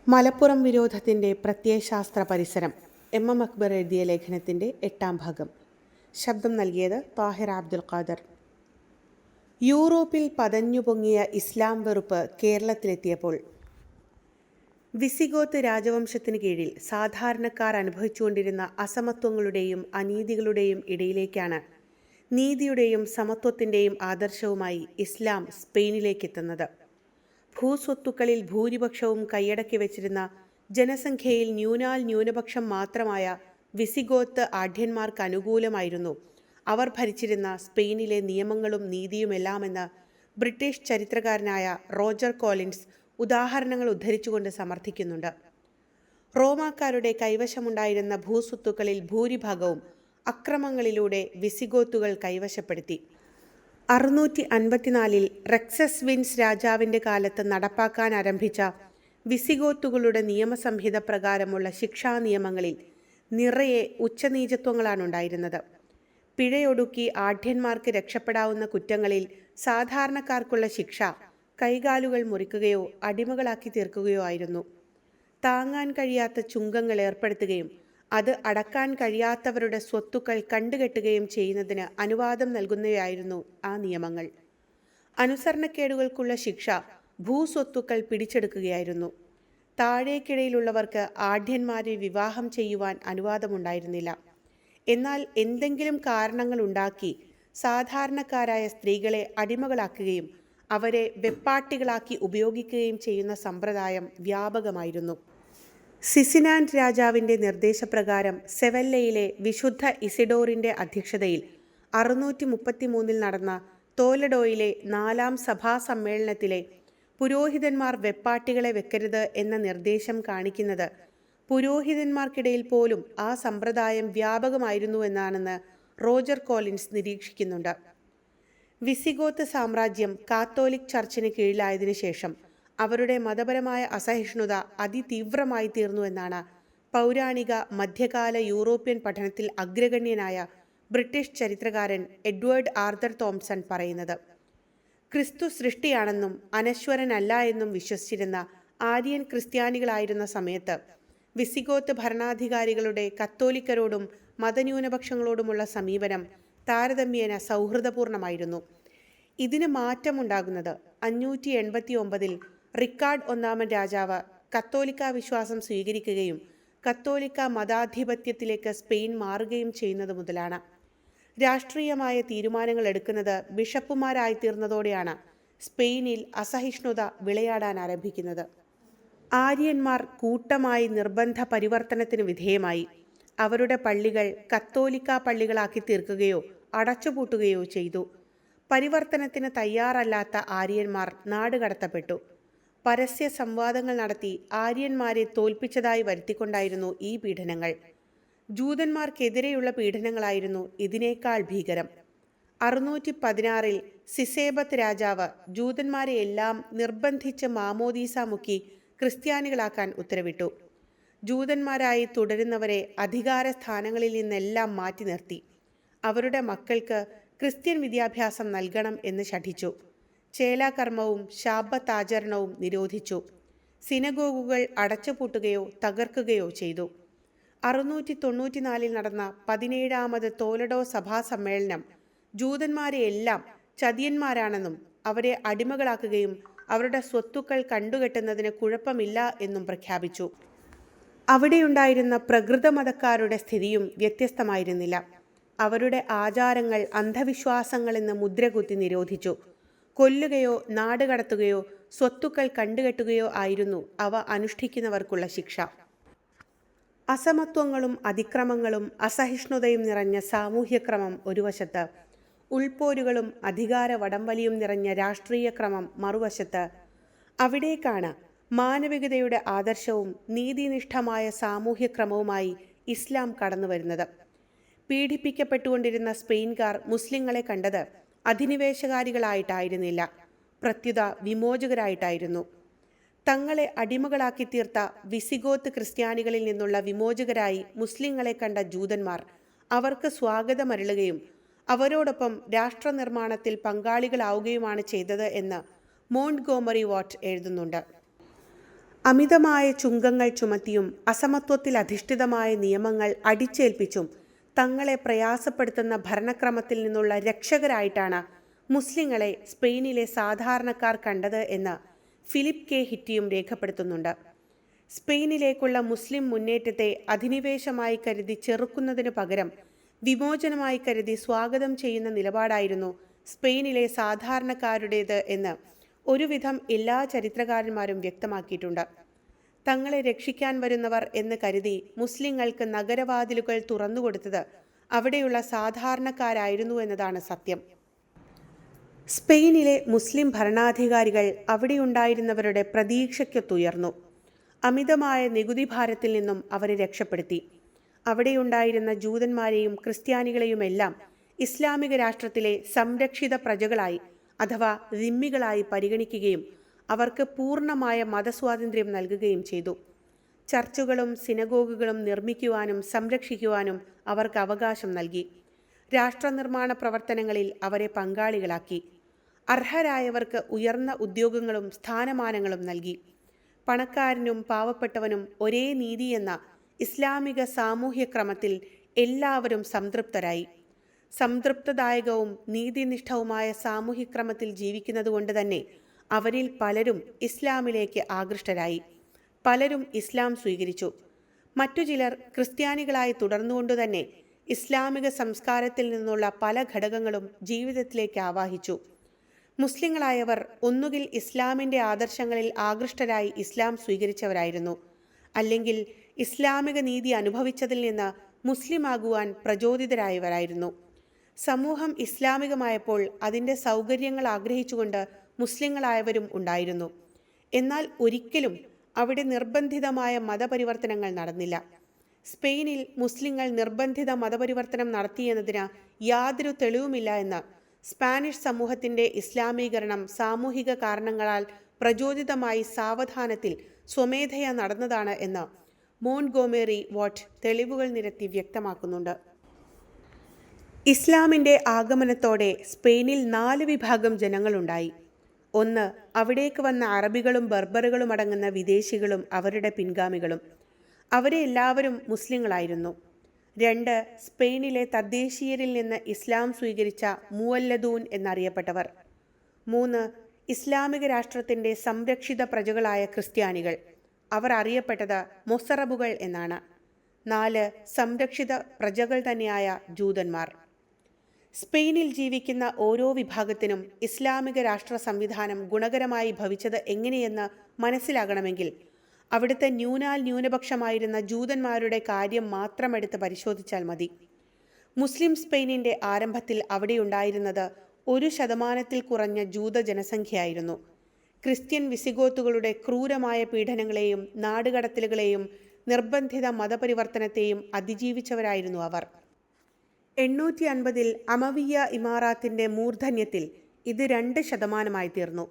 മലപ്പുറം വിരോധത്തിൻ്റെ പ്രത്യയശാസ്ത്ര പരിസരം എം അക്ബർ എഴുതിയ ലേഖനത്തിൻ്റെ 8ാം ഭാഗം. ശബ്ദം നൽകിയത് താഹിർ അബ്ദുൽ ഖാദർ. യൂറോപ്പിൽ പതഞ്ഞുപൊങ്ങിയ ഇസ്ലാം വെറുപ്പ് കേരളത്തിലെത്തിയപ്പോൾ വിസിഗോത്ത് രാജവംശത്തിന് കീഴിൽ സാധാരണക്കാർ അനുഭവിച്ചുകൊണ്ടിരുന്ന അസമത്വങ്ങളുടെയും അനീതികളുടെയും ഇടയിലേക്കാണ് നീതിയുടെയും സമത്വത്തിൻ്റെയും ആദർശവുമായി ഇസ്ലാം സ്പെയിനിലേക്കെത്തുന്നത്. ഭൂസ്വത്തുക്കളിൽ ഭൂരിപക്ഷവും കൈയടക്കി വെച്ചിരുന്ന ജനസംഖ്യയിൽ ന്യൂനപക്ഷം മാത്രമായ വിസിഗോത്ത് ആഢ്യന്മാർക്ക് അനുകൂലമായിരുന്നു അവർ ഭരിച്ചിരുന്ന സ്പെയിനിലെ നിയമങ്ങളും നീതിയുമെല്ലാമെന്ന് ബ്രിട്ടീഷ് ചരിത്രകാരനായ റോജർ കോളിൻസ് ഉദാഹരണങ്ങൾ ഉദ്ധരിച്ചുകൊണ്ട് സമർത്ഥിക്കുന്നുണ്ട്. റോമാക്കാരുടെ കൈവശമുണ്ടായിരുന്ന ഭൂസ്വത്തുക്കളിൽ ഭൂരിഭാഗവും അക്രമങ്ങളിലൂടെ വിസിഗോത്തുകൾ കൈവശപ്പെടുത്തി. 654 റെക്സസ് വിൻസ് രാജാവിൻ്റെ കാലത്ത് നടപ്പാക്കാൻ ആരംഭിച്ച വിസിഗോത്തുകളുടെ നിയമസംഹിത പ്രകാരമുള്ള ശിക്ഷാ നിയമങ്ങളിൽ നിറയെ ഉച്ചനീചത്വങ്ങളാണുണ്ടായിരുന്നത്. പിഴയൊടുക്കി ആഢ്യന്മാർക്ക് രക്ഷപ്പെടാവുന്ന കുറ്റങ്ങളിൽ സാധാരണക്കാർക്കുള്ള ശിക്ഷ കൈകാലുകൾ മുറിക്കുകയോ അടിമകളാക്കി തീർക്കുകയോ ആയിരുന്നു. താങ്ങാൻ കഴിയാത്ത ചുങ്കങ്ങൾ ഏർപ്പെടുത്തുകയും അത് അടക്കാൻ കഴിയാത്തവരുടെ സ്വത്തുക്കൾ കണ്ടുകെട്ടുകയും ചെയ്യുന്നതിന് അനുവാദം നൽകുന്നവയായിരുന്നു ആ നിയമങ്ങൾ. അനുസരണക്കേടുകൾക്കുള്ള ശിക്ഷ ഭൂസ്വത്തുക്കൾ പിടിച്ചെടുക്കുകയായിരുന്നു. താഴേക്കിടയിലുള്ളവർക്ക് ആഢ്യന്മാരെ വിവാഹം ചെയ്യുവാൻ അനുവാദമുണ്ടായിരുന്നില്ല. എന്നാൽ എന്തെങ്കിലും കാരണങ്ങൾ ഉണ്ടാക്കി സാധാരണക്കാരായ സ്ത്രീകളെ അടിമകളാക്കുകയും അവരെ വെപ്പാട്ടികളാക്കി ഉപയോഗിക്കുകയും ചെയ്യുന്ന സമ്പ്രദായം വ്യാപകമായിരുന്നു. സിസിനാൻഡ് രാജാവിൻ്റെ നിർദ്ദേശപ്രകാരം സെവല്ലയിലെ വിശുദ്ധ ഇസിഡോറിൻ്റെ അധ്യക്ഷതയിൽ 633 നടന്ന തോലഡോയിലെ 4ാം സഭാ സമ്മേളനത്തിലെ പുരോഹിതന്മാർ വെപ്പാട്ടികളെ വെക്കരുത് എന്ന നിർദ്ദേശം കാണിക്കുന്നത് പുരോഹിതന്മാർക്കിടയിൽ പോലും ആ സമ്പ്രദായം വ്യാപകമായിരുന്നുവെന്നാണെന്ന് റോജർ കോളിൻസ് നിരീക്ഷിക്കുന്നുണ്ട്. വിസിഗോത്ത് സാമ്രാജ്യം കാത്തോലിക് ചർച്ചിന് കീഴിലായതിനു ശേഷം അവരുടെ മതപരമായ അസഹിഷ്ണുത അതിതീവ്രമായി തീർന്നു എന്നാണ് പൗരാണിക മധ്യകാല യൂറോപ്യൻ പഠനത്തിൽ അഗ്രഗണ്യനായ ബ്രിട്ടീഷ് ചരിത്രകാരൻ എഡ്വേർഡ് ആർതർ തോംസൺ പറയുന്നത്. ക്രിസ്തു സൃഷ്ടിയാണെന്നും അനശ്വരനല്ല എന്നും വിശ്വസിച്ചിരുന്ന ആര്യൻ ക്രിസ്ത്യാനികളായിരുന്ന സമയത്ത് വിസിഗോത്ത് ഭരണാധികാരികളുടെ കത്തോലിക്കരോടും മതന്യൂനപക്ഷങ്ങളോടുമുള്ള സമീപനം താരതമ്യേന സൗഹൃദപൂർണമായിരുന്നു. ഇതിന് മാറ്റമുണ്ടാകുന്നത് 589 റിക്കാർഡ് ഒന്നാമൻ രാജാവ് കത്തോലിക്ക വിശ്വാസം സ്വീകരിക്കുകയും കത്തോലിക്ക മതാധിപത്യത്തിലേക്ക് സ്പെയിൻ മാറുകയും ചെയ്യുന്നത് മുതലാണ്. രാഷ്ട്രീയമായ തീരുമാനങ്ങൾ എടുക്കുന്നത് ബിഷപ്പുമാരായിത്തീർന്നതോടെയാണ് സ്പെയിനിൽ അസഹിഷ്ണുത വിളയാടാൻ ആരംഭിക്കുന്നത്. ആര്യന്മാർ കൂട്ടമായി നിർബന്ധ പരിവർത്തനത്തിന് വിധേയമായി. അവരുടെ പള്ളികൾ കത്തോലിക്ക പള്ളികളാക്കി തീർക്കുകയോ അടച്ചുപൂട്ടുകയോ ചെയ്തു. പരിവർത്തനത്തിന് തയ്യാറല്ലാത്ത ആര്യന്മാർ നാടുകടത്തപ്പെട്ടു. പരസ്യ സംവാദങ്ങൾ നടത്തി ആര്യന്മാരെ തോൽപ്പിച്ചതായി വരുത്തിക്കൊണ്ടായിരുന്നു ഈ പീഡനങ്ങൾ. ജൂതന്മാർക്കെതിരെയുള്ള പീഡനങ്ങളായിരുന്നു ഇതിനേക്കാൾ ഭീകരം. 616 സിസേബത്ത് രാജാവ് ജൂതന്മാരെ എല്ലാം നിർബന്ധിച്ച് മാമോദീസ മുക്കി ക്രിസ്ത്യാനികളാക്കാൻ ഉത്തരവിട്ടു. ജൂതന്മാരായി തുടരുന്നവരെ അധികാര സ്ഥാനങ്ങളിൽ നിന്നെല്ലാം മാറ്റി നിർത്തി. അവരുടെ മക്കൾക്ക് ക്രിസ്ത്യൻ വിദ്യാഭ്യാസം നൽകണം എന്ന് ശഠിച്ചു. ചേലാകർമ്മവും ശാബത്താചരണവും നിരോധിച്ചു. സിനഗോഗുകൾ അടച്ചുപൂട്ടുകയോ തകർക്കുകയോ ചെയ്തു. 694 നടന്ന 17ാമത് തോലഡോ സഭാ സമ്മേളനം ജൂതന്മാരെ എല്ലാം ചതിയന്മാരാണെന്നും അവരെ അടിമകളാക്കുകയും അവരുടെ സ്വത്തുക്കൾ കണ്ടുകെട്ടുന്നതിന് കുഴപ്പമില്ല എന്നും പ്രഖ്യാപിച്ചു. അവിടെയുണ്ടായിരുന്ന പ്രകൃതമതക്കാരുടെ സ്ഥിതിയും വ്യത്യസ്തമായിരുന്നില്ല. അവരുടെ ആചാരങ്ങൾ അന്ധവിശ്വാസങ്ങളെന്ന് മുദ്രകുത്തി നിരോധിച്ചു. കൊല്ലുകയോ നാടുകടത്തുകയോ സ്വത്തുക്കൾ കണ്ടുകെട്ടുകയോ ആയിരുന്നു അവ അനുഷ്ഠിക്കുന്നവർക്കുള്ള ശിക്ഷ. അസമത്വങ്ങളും അതിക്രമങ്ങളും അസഹിഷ്ണുതയും നിറഞ്ഞ സാമൂഹ്യക്രമം ഒരു വശത്ത്, ഉൾപോരുകളും അധികാര വടംവലിയും നിറഞ്ഞ രാഷ്ട്രീയ ക്രമം മറുവശത്ത്. അവിടേക്കാണ് മാനവികതയുടെ ആദർശവും നീതിനിഷ്ഠമായ സാമൂഹ്യക്രമവുമായി ഇസ്ലാം കടന്നുവരുന്നത്. പീഡിപ്പിക്കപ്പെട്ടുകൊണ്ടിരുന്ന സ്പെയിൻകാർ മുസ്ലിങ്ങളെ കണ്ടത് അധിനിവേശകാരികളായിട്ടായിരുന്നില്ല, പ്രത്യുത വിമോചകരായിട്ടായിരുന്നു. തങ്ങളെ അടിമകളാക്കി തീർത്ത വിസിഗോത്ത് ക്രിസ്ത്യാനികളിൽ നിന്നുള്ള വിമോചകരായി മുസ്ലിങ്ങളെ കണ്ട ജൂതന്മാർ അവർക്ക് സ്വാഗതമരുളുകയും അവരോടൊപ്പം രാഷ്ട്രനിർമ്മാണത്തിൽ പങ്കാളികളാവുകയുമാണ് ചെയ്തത് എന്ന് മോണ്ട്ഗോമറി വാട്ട് എഴുതുന്നുണ്ട്. അമിതമായ ചുങ്കങ്ങൾ ചുമത്തിയും അസമത്വത്തിൽ അധിഷ്ഠിതമായ നിയമങ്ങൾ അടിച്ചേൽപ്പിച്ചും തങ്ങളെ പ്രയാസപ്പെടുത്തുന്ന ഭരണക്രമത്തിൽ നിന്നുള്ള രക്ഷകരായിട്ടാണ് മുസ്ലിങ്ങളെ സ്പെയിനിലെ സാധാരണക്കാർ കണ്ടത് എന്ന് ഫിലിപ്പ് കെ ഹിറ്റിയും രേഖപ്പെടുത്തുന്നുണ്ട്. സ്പെയിനിലേക്കുള്ള മുസ്ലിം മുന്നേറ്റത്തെ അധിനിവേശമായി കരുതി ചെറുക്കുന്നതിനു പകരം വിമോചനമായി കരുതി സ്വാഗതം ചെയ്യുന്ന നിലപാടായിരുന്നു സ്പെയിനിലെ സാധാരണക്കാരുടേത് എന്ന് ഒരുവിധം എല്ലാ ചരിത്രകാരന്മാരും വ്യക്തമാക്കിയിട്ടുണ്ട്. തങ്ങളെ രക്ഷിക്കാൻ വരുന്നവർ എന്ന് കരുതി മുസ്ലിങ്ങൾക്ക് നഗരവാതിലുകൾ തുറന്നുകൊടുത്തത് അവിടെയുള്ള സാധാരണക്കാരായിരുന്നു എന്നതാണ് സത്യം. സ്പെയിനിലെ മുസ്ലിം ഭരണാധികാരികൾ അവിടെയുണ്ടായിരുന്നവരുടെ പ്രതീക്ഷയ്ക്കൊത്തുയർന്നു. അമിതമായ നികുതി ഭാരത്തിൽ നിന്നും അവരെ രക്ഷപ്പെടുത്തി. അവിടെയുണ്ടായിരുന്ന ജൂതന്മാരെയും ക്രിസ്ത്യാനികളെയുമെല്ലാം ഇസ്ലാമിക രാഷ്ട്രത്തിലെ സംരക്ഷിത പ്രജകളായി അഥവാ ദിമ്മികളായി പരിഗണിക്കുകയും അവർക്ക് പൂർണ്ണമായ മതസ്വാതന്ത്ര്യം നൽകുകയും ചെയ്തു. ചർച്ചുകളും സിനഗോഗുകളും നിർമ്മിക്കുവാനും സംരക്ഷിക്കുവാനും അവർക്ക് അവകാശം നൽകി. രാഷ്ട്രനിർമ്മാണ പ്രവർത്തനങ്ങളിൽ അവരെ പങ്കാളികളാക്കി. അർഹരായവർക്ക് ഉയർന്ന ഉദ്യോഗങ്ങളും സ്ഥാനമാനങ്ങളും നൽകി. പണക്കാരനും പാവപ്പെട്ടവനും ഒരേ നീതി എന്ന ഇസ്ലാമിക സാമൂഹ്യക്രമത്തിൽ എല്ലാവരും സംതൃപ്തരായി. സംതൃപ്തദായകവും നീതിനിഷ്ഠവുമായ സാമൂഹ്യക്രമത്തിൽ ജീവിക്കുന്നതുകൊണ്ട് തന്നെ അവരിൽ പലരും ഇസ്ലാമിലേക്ക് ആകൃഷ്ടരായി. പലരും ഇസ്ലാം സ്വീകരിച്ചു. മറ്റു ചിലർ ക്രിസ്ത്യാനികളായി തുടർന്നുകൊണ്ടുതന്നെ ഇസ്ലാമിക സംസ്കാരത്തിൽ നിന്നുള്ള പല ഘടകങ്ങളും ജീവിതത്തിലേക്ക് ആവാഹിച്ചു. മുസ്ലിങ്ങളായവർ ഒന്നുകിൽ ഇസ്ലാമിൻ്റെ ആദർശങ്ങളിൽ ആകൃഷ്ടരായി ഇസ്ലാം സ്വീകരിച്ചവരായിരുന്നു, അല്ലെങ്കിൽ ഇസ്ലാമിക നീതി അനുഭവിച്ചതിൽ നിന്ന് മുസ്ലിമാകുവാൻ പ്രചോദിതരായവരായിരുന്നു. സമൂഹം ഇസ്ലാമികമായപ്പോൾ അതിൻ്റെ സൗകര്യങ്ങൾ ആഗ്രഹിച്ചുകൊണ്ട് മുസ്ലിങ്ങളായവരും ഉണ്ടായിരുന്നു. എന്നാൽ ഒരിക്കലും അവിടെ നിർബന്ധിതമായ മതപരിവർത്തനങ്ങൾ നടന്നില്ല. സ്പെയിനിൽ മുസ്ലിങ്ങൾ നിർബന്ധിത മതപരിവർത്തനം നടത്തിയെന്നതിന് യാതൊരു തെളിവുമില്ല എന്ന് സ്പാനിഷ് സമൂഹത്തിൻ്റെ ഇസ്ലാമീകരണം സാമൂഹിക കാരണങ്ങളാൽ പ്രചോദിതമായി സാവധാനത്തിൽ സ്വമേധയാ നടന്നതാണ് എന്ന് മോൺഗോമെറി വാട്ട് തെളിവുകൾ നിരത്തി വ്യക്തമാക്കുന്നുണ്ട്. ഇസ്ലാമിൻ്റെ ആഗമനത്തോടെ സ്പെയിനിൽ 4 വിഭാഗം ജനങ്ങളുണ്ടായി. 1. അവിടേക്ക് വന്ന അറബികളും ബർബറുകളും അടങ്ങുന്ന വിദേശികളും അവരുടെ പിൻഗാമികളും. അവരെ എല്ലാവരും മുസ്ലിങ്ങളായിരുന്നു. 2. സ്പെയിനിലെ തദ്ദേശീയരിൽ നിന്ന് ഇസ്ലാം സ്വീകരിച്ച മുവല്ലദൂൻ എന്നറിയപ്പെട്ടവർ. 3. ഇസ്ലാമിക രാഷ്ട്രത്തിൻ്റെ സംരക്ഷിത പ്രജകളായ ക്രിസ്ത്യാനികൾ. അവർ അറിയപ്പെട്ടത് മൊസറബുകൾ എന്നാണ്. 4. സംരക്ഷിത പ്രജകൾ തന്നെയായ ജൂതന്മാർ. സ്പെയിനിൽ ജീവിക്കുന്ന ഓരോ വിഭാഗത്തിനും ഇസ്ലാമിക രാഷ്ട്ര സംവിധാനം ഗുണകരമായി ഭവിച്ചത് എങ്ങനെയെന്ന് മനസ്സിലാകണമെങ്കിൽ അവിടുത്തെ ന്യൂനപക്ഷമായിരുന്ന ജൂതന്മാരുടെ കാര്യം മാത്രമെടുത്ത് പരിശോധിച്ചാൽ മതി. മുസ്ലിം സ്പെയിനിൻ്റെ ആരംഭത്തിൽ അവിടെയുണ്ടായിരുന്നത് 1% കുറഞ്ഞ ജൂത ജനസംഖ്യയായിരുന്നു. ക്രിസ്ത്യൻ വിസിഗോത്തുകളുടെ ക്രൂരമായ പീഡനങ്ങളെയും നാടുകടത്തലുകളെയും നിർബന്ധിത മതപരിവർത്തനത്തെയും അതിജീവിച്ചവരായിരുന്നു അവർ. 850 അമവിയ ഇമാറാത്തിൻ്റെ മൂർധന്യത്തിൽ ഇത് 2% തീർന്നു.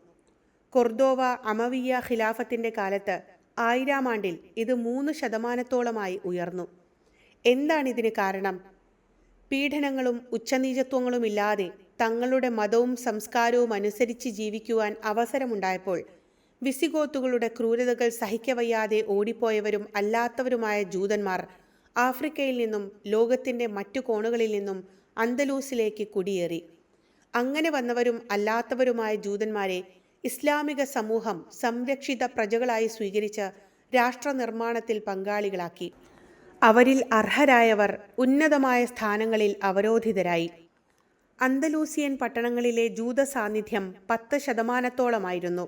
കൊർദോവ അമവിയ ഖിലാഫത്തിൻ്റെ കാലത്ത് 1000-ാം ആണ്ടിൽ ഇത് 3% ഉയർന്നു. എന്താണിതിന് കാരണം? പീഡനങ്ങളും ഉച്ചനീചത്വങ്ങളുമില്ലാതെ തങ്ങളുടെ മതവും സംസ്കാരവും അനുസരിച്ച് ജീവിക്കുവാൻ അവസരമുണ്ടായപ്പോൾ വിസിഗോത്തുകളുടെ ക്രൂരതകൾ സഹിക്കവയ്യാതെ ഓടിപ്പോയവരും അല്ലാത്തവരുമായ ജൂതന്മാർ ആഫ്രിക്കയിൽ നിന്നും ലോകത്തിൻ്റെ മറ്റു കോണുകളിൽ നിന്നും അന്തലൂസിലേക്ക് കുടിയേറി. അങ്ങനെ വന്നവരും അല്ലാത്തവരുമായ ജൂതന്മാരെ ഇസ്ലാമിക സമൂഹം സംരക്ഷിത പ്രജകളായി സ്വീകരിച്ച് രാഷ്ട്രനിർമ്മാണത്തിൽ പങ്കാളികളാക്കി. അവരിൽ അർഹരായവർ ഉന്നതമായ സ്ഥാനങ്ങളിൽ അവരോധിതരായി. അന്തലൂസിയൻ പട്ടണങ്ങളിലെ ജൂത സാന്നിധ്യം 10%-ഓളമായിരുന്നു.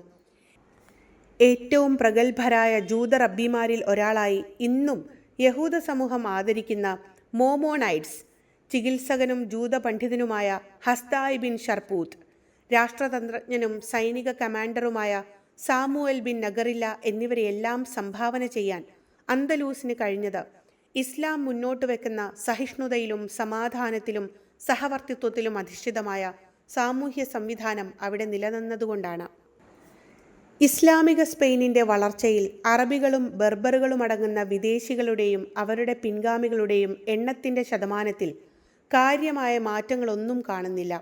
ഏറ്റവും പ്രഗത്ഭരായ ജൂത റബ്ബിമാരിൽ ഒരാളായി ഇന്നും യഹൂദ സമൂഹം ആദരിക്കുന്ന മോമോണൈറ്റ്സ് ചികിത്സകനും ജൂത പണ്ഡിതനുമായ ഹസ്ദായ് ബിൻ ഷർപൂത്ത്, രാഷ്ട്രതന്ത്രജ്ഞനും സൈനിക കമാൻഡറുമായ സാമുവൽ ബിൻ നഗറില്ല എന്നിവരെയെല്ലാം സംഭാവന ചെയ്യാൻ അന്തലൂസിന് കഴിഞ്ഞത് ഇസ്ലാം മുന്നോട്ട് വെക്കുന്ന സഹിഷ്ണുതയിലും സമാധാനത്തിലും സഹവർത്തിത്വത്തിലും അധിഷ്ഠിതമായ സാമൂഹ്യ സംവിധാനം അവിടെ നിലനിന്നതുകൊണ്ടാണ്. ഇസ്ലാമിക സ്പെയിനിൻ്റെ വളർച്ചയിൽ അറബികളും ബർബറുകളും അടങ്ങുന്ന വിദേശികളുടെയും അവരുടെ പിൻഗാമികളുടെയും എണ്ണത്തിൻ്റെ ശതമാനത്തിൽ കാര്യമായ മാറ്റങ്ങളൊന്നും കാണുന്നില്ല.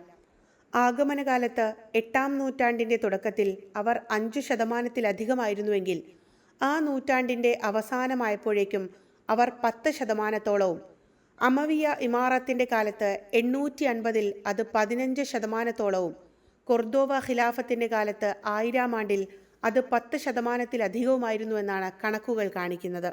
ആഗമനകാലത്ത് 8-ാം നൂറ്റാണ്ടിൻ്റെ തുടക്കത്തിൽ അവർ 5%-ലധികമായിരുന്നുവെങ്കിൽ ആ നൂറ്റാണ്ടിൻ്റെ അവസാനമായപ്പോഴേക്കും അവർ 10%, അമവിയ ഇമാറത്തിൻ്റെ കാലത്ത് 850 അത് 15%, കൊർദോവ ഖിലാഫത്തിൻ്റെ കാലത്ത് 1000-ാം ആണ്ടിൽ അത് 10%-ലധികവുമായിരുന്നുവെന്നാണ് കണക്കുകൾ കാണിക്കുന്നത്.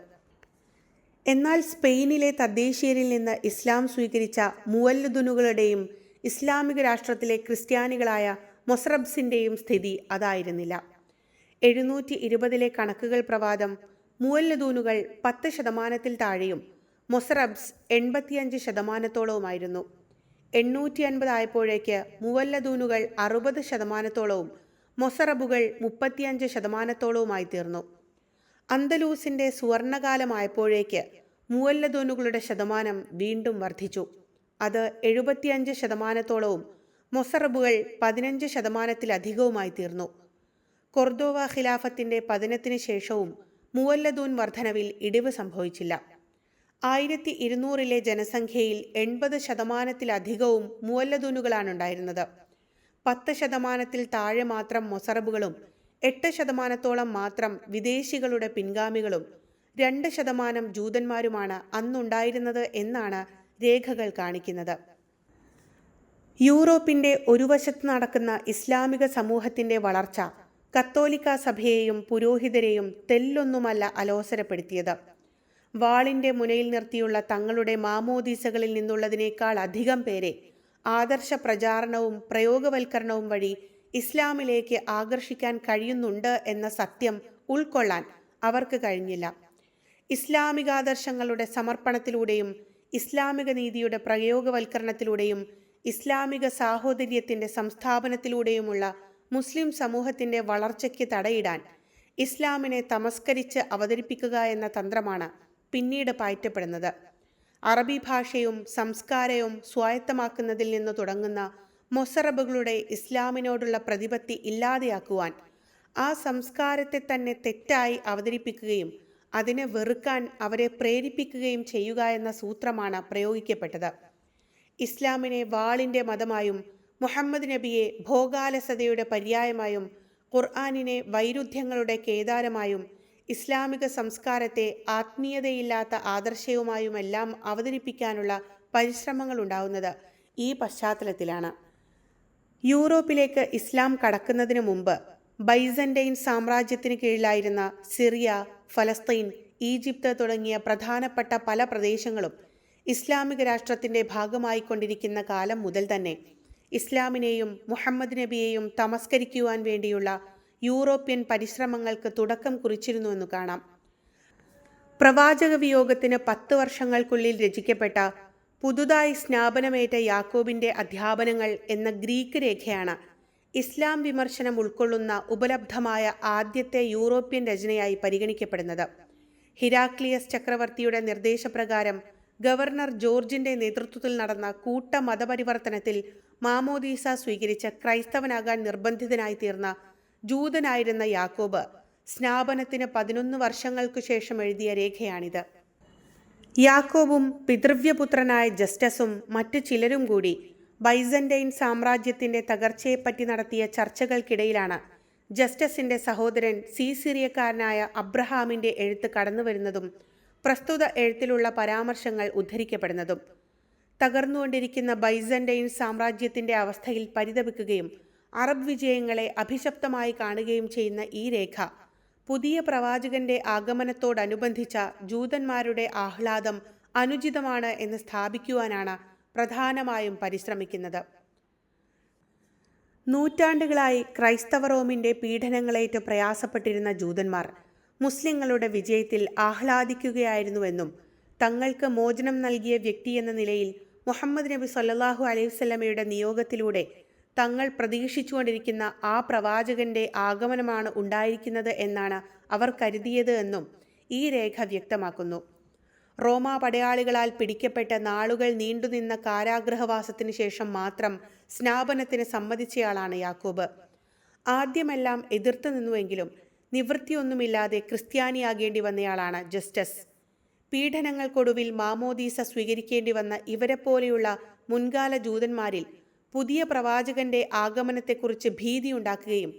എന്നാൽ സ്പെയിനിലെ തദ്ദേശീയരിൽ നിന്ന് ഇസ്ലാം സ്വീകരിച്ച മുവല്ലിദുനുകളുടെയും ഇസ്ലാമിക രാഷ്ട്രത്തിലെ ക്രിസ്ത്യാനികളായ മൊസ്റബ്സിൻ്റെയും സ്ഥിതി അതായിരുന്നില്ല. 720 കണക്കുകൾ പ്രകാരം മുവല്ലിദൂനുകൾ 10%-ൽ താഴെയും മൊസ്റബ്സ് 85%-ഓളവുമായിരുന്നു. 850 ആയപ്പോഴേക്ക് മുവല്ലദൂനുകൾ 60%-ഓളവും മൊസറബുകൾ 35%-ഓളവുമായി തീർന്നു. അന്തലൂസിൻ്റെ സുവർണകാലമായപ്പോഴേക്ക് മുവല്ലദൂനുകളുടെ ശതമാനം വീണ്ടും വർദ്ധിച്ചു. അത് 75%-ഓളവും മൊസറബുകൾ 15%-ലധികവുമായി തീർന്നു. കൊർദോവ ഖിലാഫത്തിൻ്റെ പതനത്തിന് ശേഷവും മുവല്ലദൂൻ വർധനവിൽ ഇടിവ് സംഭവിച്ചില്ല. 1200-ലെ ജനസംഖ്യയിൽ 80%-ലധികവും മുവല്ലദൂനുകളാണുണ്ടായിരുന്നത്. 10%-ൽ താഴെ മാത്രം മൊസറബുകളും 8%-ഓളം മാത്രം വിദേശികളുടെ പിൻഗാമികളും 2% ജൂതന്മാരുമാണ് അന്നുണ്ടായിരുന്നത് എന്നാണ് രേഖകൾ കാണിക്കുന്നത്. യൂറോപ്പിൻ്റെ ഒരു വശത്ത് നടക്കുന്ന ഇസ്ലാമിക സമൂഹത്തിൻ്റെ വളർച്ച കത്തോലിക്ക സഭയെയും പുരോഹിതരെയും തെല്ലൊന്നുമല്ല അലോസരപ്പെടുത്തിയത്. വാളിൻ്റെ മുനയിൽ നിർത്തിയുള്ള തങ്ങളുടെ മാമോദീസകളിൽ നിന്നുള്ളതിനേക്കാൾ അധികം പേരെ ആദർശ പ്രചാരണവും പ്രയോഗവൽക്കരണവും വഴി ഇസ്ലാമിലേക്ക് ആകർഷിക്കാൻ കഴിയുന്നുണ്ട് എന്ന സത്യം ഉൾക്കൊള്ളാൻ അവർക്ക് കഴിഞ്ഞില്ല. ഇസ്ലാമികാദർശങ്ങളുടെ സമർപ്പണത്തിലൂടെയും ഇസ്ലാമിക നീതിയുടെ പ്രയോഗവൽക്കരണത്തിലൂടെയും ഇസ്ലാമിക സാഹോദര്യത്തിൻ്റെ സംസ്ഥാപനത്തിലൂടെയുമുള്ള മുസ്ലിം സമൂഹത്തിൻ്റെ വളർച്ചയ്ക്ക് തടയിടാൻ ഇസ്ലാമിനെ തമസ്കരിച്ച് അവതരിപ്പിക്കുക എന്ന തന്ത്രമാണ് പിന്നീട് പയറ്റപ്പെടുന്നത്. അറബി ഭാഷയും സംസ്കാരവും സ്വായത്തമാക്കുന്നതിൽ നിന്ന് തുടങ്ങുന്ന മൊസറബുകളുടെ ഇസ്ലാമിനോടുള്ള പ്രതിപത്തി ഇല്ലാതെയാക്കുവാൻ, ആ സംസ്കാരത്തെ തന്നെ തെറ്റായി അവതരിപ്പിക്കുകയും അതിനെ വെറുക്കാൻ അവരെ പ്രേരിപ്പിക്കുകയും ചെയ്യുക എന്ന സൂത്രമാണ് പ്രയോഗിക്കപ്പെട്ടത്. ഇസ്ലാമിനെ വാളിൻ്റെ മതമായും മുഹമ്മദ് നബിയെ ഭോഗാലസതയുടെ പര്യായമായും ഖുർആനിനെ വൈരുദ്ധ്യങ്ങളുടെ കേദാരമായും ഇസ്ലാമിക സംസ്കാരത്തെ ആത്മീയതയില്ലാത്ത ആദർശവുമായുമെല്ലാം അവതരിപ്പിക്കാനുള്ള പരിശ്രമങ്ങളുണ്ടാവുന്നത് ഈ പശ്ചാത്തലത്തിലാണ്. യൂറോപ്പിലേക്ക് ഇസ്ലാം കടക്കുന്നതിന് മുമ്പ് ബൈസന്റൈൻ സാമ്രാജ്യത്തിന് കീഴിലായിരുന്ന സിറിയ, ഫലസ്തീൻ, ഈജിപ്ത് തുടങ്ങിയ പ്രധാനപ്പെട്ട പല പ്രദേശങ്ങളും ഇസ്ലാമിക രാഷ്ട്രത്തിൻ്റെ ഭാഗമായിക്കൊണ്ടിരിക്കുന്ന കാലം മുതൽ തന്നെ ഇസ്ലാമിനെയും മുഹമ്മദ് നബിയെയും തമസ്കരിക്കുവാൻ വേണ്ടിയുള്ള യൂറോപ്യൻ പരിശ്രമങ്ങൾക്ക് തുടക്കം കുറിച്ചിരുന്നുവെന്ന് കാണാം. പ്രവാചക വിയോഗത്തിന് 10 വർഷങ്ങൾക്കുള്ളിൽ രചിക്കപ്പെട്ട പുതുതായി സ്നാപനമേറ്റ യാക്കോബിൻ്റെ അധ്യാപനങ്ങൾ എന്ന ഗ്രീക്ക് രേഖയാണ് ഇസ്ലാം വിമർശനം ഉൾക്കൊള്ളുന്ന ഉപലബ്ധമായ ആദ്യത്തെ യൂറോപ്യൻ രചനയായി പരിഗണിക്കപ്പെടുന്നത്. ഹിരാക്ലിയസ് ചക്രവർത്തിയുടെ നിർദ്ദേശപ്രകാരം ഗവർണർ ജോർജിൻ്റെ നേതൃത്വത്തിൽ നടന്ന കൂട്ട മതപരിവർത്തനത്തിൽ മാമോദീസ സ്വീകരിച്ച് ക്രൈസ്തവനാകാൻ നിർബന്ധിതനായി തീർന്ന ജൂതനായിരുന്ന യാക്കോബ് സ്നാപനത്തിന് 11 വർഷങ്ങൾക്കു ശേഷം എഴുതിയ രേഖയാണിത്. യാക്കോബും പിതൃവ്യപുത്രനായ ജസ്റ്റസും മറ്റു ചിലരും കൂടി ബൈസന്റൈൻ സാമ്രാജ്യത്തിൻ്റെ തകർച്ചയെപ്പറ്റി നടത്തിയ ചർച്ചകൾക്കിടയിലാണ് ജസ്റ്റസിൻ്റെ സഹോദരൻ സീസിറിയക്കാരനായ അബ്രഹാമിൻ്റെ എഴുത്ത് കടന്നുവരുന്നതും പ്രസ്തുത എഴുത്തിലുള്ള പരാമർശങ്ങൾ ഉദ്ധരിക്കപ്പെടുന്നതും. തകർന്നുകൊണ്ടിരിക്കുന്ന ബൈസന്റൈൻ സാമ്രാജ്യത്തിൻ്റെ അവസ്ഥയിൽ പരിതപിക്കുകയും അറബ് വിജയങ്ങളെ അഭിശപ്തമായി കാണുകയും ചെയ്യുന്ന ഈ രേഖ പുതിയ പ്രവാചകന്റെ ആഗമനത്തോടനുബന്ധിച്ച ജൂതന്മാരുടെ ആഹ്ലാദം അനുചിതമാണ് എന്ന് സ്ഥാപിക്കുവാനാണ് പ്രധാനമായും പരിശ്രമിക്കുന്നത്. നൂറ്റാണ്ടുകളായി ക്രൈസ്തവ റോമിൻ്റെ പീഡനങ്ങളേറ്റ് പ്രയാസപ്പെട്ടിരുന്ന ജൂതന്മാർ മുസ്ലിങ്ങളുടെ വിജയത്തിൽ ആഹ്ലാദിക്കുകയായിരുന്നുവെന്നും തങ്ങൾക്ക് മോചനം നൽകിയ വ്യക്തിയെന്ന നിലയിൽ മുഹമ്മദ് നബി സല്ലല്ലാഹു അലൈഹി വസല്ലമയുടെ നിയോഗത്തിലൂടെ തങ്ങൾ പ്രതീക്ഷിച്ചുകൊണ്ടിരിക്കുന്ന ആ പ്രവാചകന്റെ ആഗമനമാണ് ഉണ്ടായിരിക്കുന്നത് എന്നാണ് അവർ കരുതിയത് എന്നും ഈ രേഖ വ്യക്തമാക്കുന്നു. റോമാ പടയാളികളാൽ പിടിക്കപ്പെട്ട നാളുകൾ നീണ്ടുനിന്ന കാരാഗൃഹവാസത്തിന് ശേഷം മാത്രം സ്നാപനത്തിന് സമ്മതിച്ചയാളാണ് യാക്കോബ്. ആദ്യമെല്ലാം എതിർത്തു നിന്നുവെങ്കിലും നിവൃത്തിയൊന്നുമില്ലാതെ ക്രിസ്ത്യാനിയാകേണ്ടി വന്നയാളാണ് ജസ്റ്റസ്. പീഡനങ്ങൾക്കൊടുവിൽ മാമോദീസ സ്വീകരിക്കേണ്ടി വന്ന ഇവരെപ്പോലെയുള്ള മുൻകാല ജൂതന്മാരിൽ പുതിയ പ്രവാചകന്റെ ആഗമനത്തെക്കുറിച്ച് ഭീതിയുണ്ടാക്കുകയും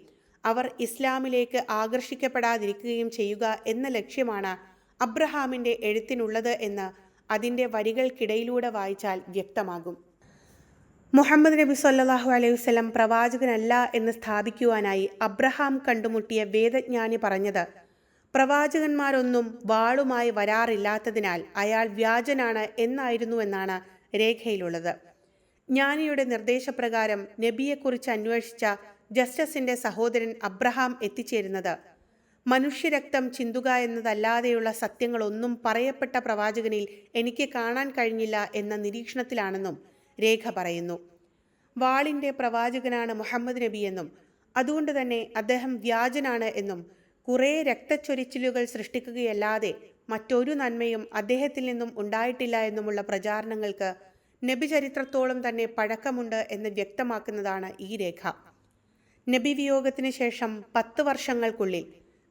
അവർ ഇസ്ലാമിലേക്ക് ആകർഷിക്കപ്പെടാതിരിക്കുകയും ചെയ്യുക എന്ന ലക്ഷ്യമാണ് അബ്രഹാമിൻ്റെ എഴുത്തിനുള്ളത് എന്ന് അതിൻ്റെ വരികൾക്കിടയിലൂടെ വായിച്ചാൽ വ്യക്തമാകും. മുഹമ്മദ് നബി സല്ലല്ലാഹു അലൈഹി വസല്ലം പ്രവാചകനല്ല എന്ന് സ്ഥാപിക്കുവാനായി അബ്രഹാം കണ്ടുമുട്ടിയ വേദജ്ഞാനി പറഞ്ഞത്, പ്രവാചകന്മാരൊന്നും വാളുമായി വരാറില്ലാത്തതിനാൽ അയാൾ വ്യാജനാണ് എന്നായിരുന്നുവെന്നാണ് രേഖയിലുള്ളത്. ജ്ഞാനിയുടെ നിർദ്ദേശപ്രകാരം നബിയെക്കുറിച്ച് അന്വേഷിച്ച ജസ്റ്റസിൻ്റെ സഹോദരൻ അബ്രഹാം എത്തിച്ചേരുന്നത് മനുഷ്യരക്തം ചിന്തുക എന്നതല്ലാതെയുള്ള സത്യങ്ങളൊന്നും പറയപ്പെട്ട പ്രവാചകനിൽ എനിക്ക് കാണാൻ കഴിഞ്ഞില്ല എന്ന നിരീക്ഷണത്തിലാണെന്നും രേഖ പറയുന്നു. വാളിൻ്റെ പ്രവാചകനാണ് മുഹമ്മദ് നബി എന്നും അതുകൊണ്ട് തന്നെ അദ്ദേഹം വ്യാജനാണ് എന്നും കുറേ രക്തച്ചൊരിച്ചിലുകൾ സൃഷ്ടിക്കുകയല്ലാതെ മറ്റൊരു നന്മയും അദ്ദേഹത്തിൽ നിന്നും ഉണ്ടായിട്ടില്ല എന്നുമുള്ള പ്രചാരണങ്ങൾക്ക് നബി ചരിത്രത്തോളം തന്നെ പഴക്കമുണ്ട് എന്ന് വ്യക്തമാക്കുന്നതാണ് ഈ രേഖ. നബി വിയോഗത്തിന് ശേഷം 10 വർഷങ്ങൾക്കുള്ളിൽ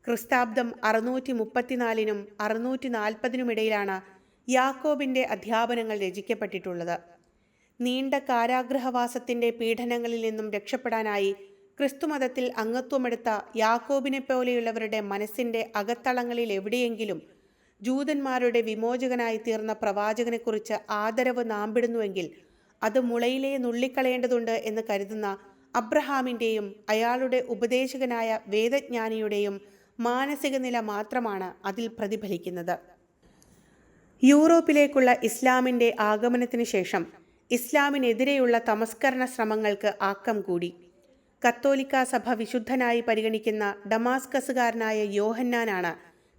ക്രിസ്താബ്ദം 634 640 യാക്കോബിൻ്റെ അധ്യാപനങ്ങൾ രചിക്കപ്പെട്ടിട്ടുള്ളത്. നീണ്ട കാരാഗൃഹവാസത്തിൻ്റെ പീഡനങ്ങളിൽ നിന്നും രക്ഷപ്പെടാനായി ക്രിസ്തുമതത്തിൽ അംഗത്വമെടുത്ത യാക്കോബിനെ പോലെയുള്ളവരുടെ മനസ്സിൻ്റെ അകത്തളങ്ങളിൽ എവിടെയെങ്കിലും ജൂതന്മാരുടെ വിമോചകനായി തീർന്ന പ്രവാചകനെക്കുറിച്ച് ആദരവ് നാമ്പിടുന്നുവെങ്കിൽ അത് മുളയിലേ നുള്ളിക്കളയേണ്ടതുണ്ട് എന്ന് കരുതുന്ന അബ്രഹാമിൻ്റെയും അയാളുടെ ഉപദേശകനായ വേദജ്ഞാനിയുടെയും മാനസിക നില മാത്രമാണ് അതിൽ പ്രതിഫലിക്കുന്നത്. യൂറോപ്പിലേക്കുള്ള ഇസ്ലാമിൻ്റെ ആഗമനത്തിന് ശേഷം ഇസ്ലാമിനെതിരെയുള്ള തമസ്കരണ ശ്രമങ്ങൾക്ക് ആക്കം കൂടി. കത്തോലിക്ക സഭ വിശുദ്ധനായി പരിഗണിക്കുന്ന ഡമാസ്കസുകാരനായ യോഹന്നാനാണ്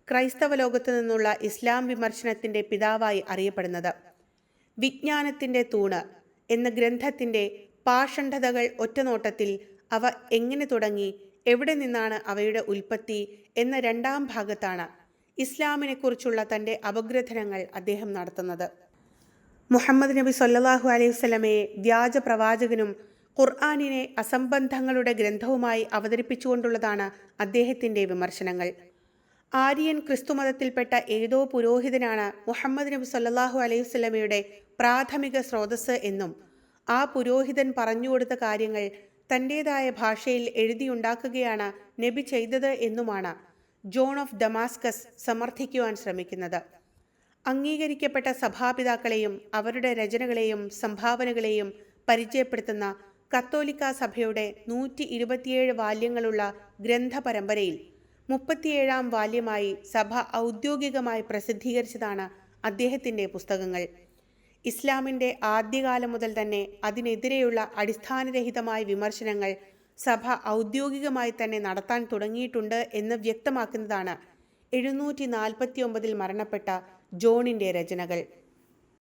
ക്രൈസ്തവ ലോകത്തു നിന്നുള്ള ഇസ്ലാം വിമർശനത്തിൻ്റെ പിതാവായി അറിയപ്പെടുന്നത്. വിജ്ഞാനത്തിൻ്റെ തൂണ് എന്ന ഗ്രന്ഥത്തിൻ്റെ പാഷണ്ഡതകൾ ഒറ്റനോട്ടത്തിൽ അവ എങ്ങനെ തുടങ്ങി, എവിടെ നിന്നാണ് അവയുടെ ഉൽപ്പത്തി എന്ന 2ാം ഭാഗത്താണ് ഇസ്ലാമിനെക്കുറിച്ചുള്ള തൻ്റെ അപഗ്രഥനങ്ങൾ അദ്ദേഹം നടത്തുന്നത്. മുഹമ്മദ് നബി സല്ലല്ലാഹു അലൈഹി വസല്ലമയെ വ്യാജ പ്രവാചകനും ഖുർആനിനെ അസംബന്ധങ്ങളുടെ ഗ്രന്ഥവുമായി അവതരിപ്പിച്ചുകൊണ്ടുള്ളതാണ് അദ്ദേഹത്തിൻ്റെ വിമർശനങ്ങൾ. ആര്യൻ ക്രിസ്തുമതത്തിൽപ്പെട്ട ഏതോ പുരോഹിതനാണ് മുഹമ്മദ് നബി സല്ലല്ലാഹു അലൈഹി വസല്ലമയുടെ പ്രാഥമിക സ്രോതസ്സ് എന്നും ആ പുരോഹിതൻ പറഞ്ഞുകൊടുത്ത കാര്യങ്ങൾ തൻ്റേതായ ഭാഷയിൽ എഴുതിയുണ്ടാക്കുകയാണ് നബി ചെയ്തത് എന്നുമാണ് ജോൺ ഓഫ് ഡമാസ്കസ് സമർത്ഥിക്കുവാൻ ശ്രമിക്കുന്നത്. അംഗീകരിക്കപ്പെട്ട സഭാപിതാക്കളെയും അവരുടെ രചനകളെയും സംഭാവനകളെയും പരിചയപ്പെടുത്തുന്ന കത്തോലിക്ക സഭയുടെ 127 വാല്യങ്ങളുള്ള ഗ്രന്ഥപരമ്പരയിൽ 37ാം വാല്യമായി സഭ ഔദ്യോഗികമായി പ്രസിദ്ധീകരിച്ചതാണ് അദ്ദേഹത്തിൻ്റെ പുസ്തകങ്ങൾ. ഇസ്ലാമിൻ്റെ ആദ്യകാലം മുതൽ തന്നെ അതിനെതിരെയുള്ള അടിസ്ഥാനരഹിതമായ വിമർശനങ്ങൾ സഭ ഔദ്യോഗികമായി തന്നെ നടത്താൻ തുടങ്ങിയിട്ടുണ്ട് എന്ന് വ്യക്തമാക്കുന്നതാണ് 749 മരണപ്പെട്ട ജോണിൻ്റെ രചനകൾ.